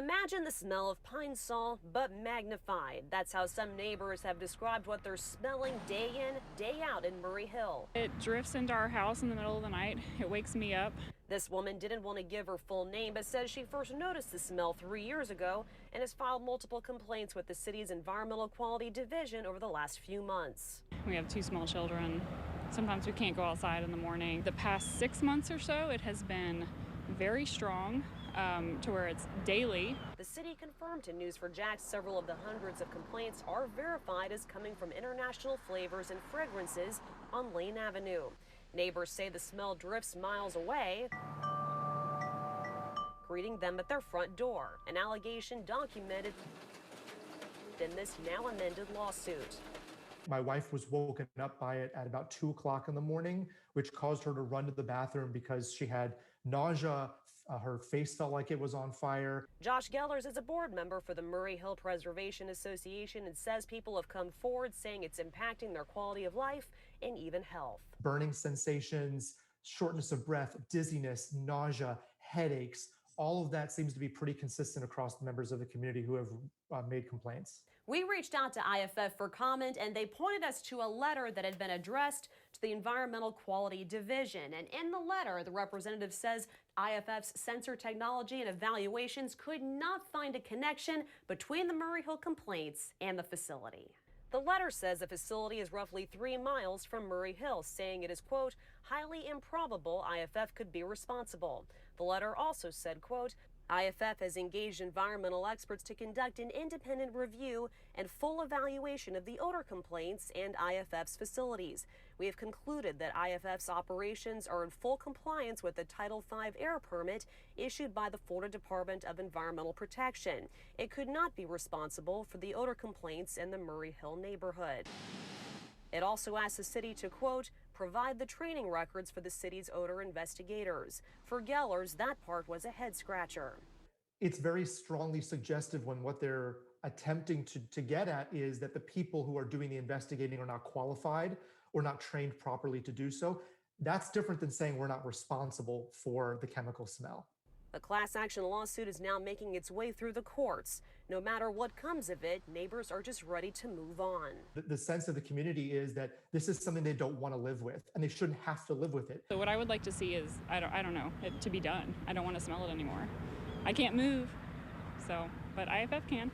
Imagine the smell of pine sol, but magnified. That's how some neighbors have described what they're smelling day in, day out in Murray Hill. It drifts into our house in the middle of the night. It wakes me up. This woman didn't want to give her full name, but says she first noticed the smell 3 years ago and has filed multiple complaints with the city's Environmental Quality Division over the last few months. We have 2 small children. Sometimes we can't go outside in the morning. The past 6 months or so, it has been very strong. To where it's daily. The city confirmed to News4Jax several of the hundreds of complaints are verified as coming from international flavors and fragrances on Lane Avenue. Neighbors say the smell drifts miles away, greeting them at their front door, an allegation documented in this now amended lawsuit. My wife was woken up by it at about 2 o'clock in the morning, which caused her to run to the bathroom because she had nausea. Her face felt like it was on fire. Josh Gellers is a board member for the Murray Hill Preservation Association and says people have come forward saying it's impacting their quality of life and even health. Burning sensations, shortness of breath, dizziness, nausea, headaches, all of that seems to be pretty consistent across the members of the community who have made complaints. We reached out to IFF for comment, and they pointed us to a letter that had been addressed to the Environmental Quality Division. And in the letter, the representative says IFF's sensor technology and evaluations could not find a connection between the Murray Hill complaints and the facility. The letter says the facility is roughly 3 miles from Murray Hill, saying it is, quote, highly improbable IFF could be responsible. The letter also said, quote, IFF has engaged environmental experts to conduct an independent review and full evaluation of the odor complaints and IFF's facilities. We have concluded that IFF's operations are in full compliance with the Title V air permit issued by the Florida Department of Environmental Protection. It could not be responsible for the odor complaints in the Murray Hill neighborhood. It also asked the city to, quote, provide the training records for the city's odor investigators. For Gellers, that part was a head scratcher. It's very strongly suggestive when what they're attempting to get at is that the people who are doing the investigating are not qualified or not trained properly to do so. That's different than saying we're not responsible for the chemical smell. The class action lawsuit is now making its way through the courts. No matter what comes of it, neighbors are just ready to move on. The sense of the community is that this is something they don't want to live with, and they shouldn't have to live with it. So what I would like to see is, I don't know, it to be done. I don't want to smell it anymore. I can't move, but IFF can.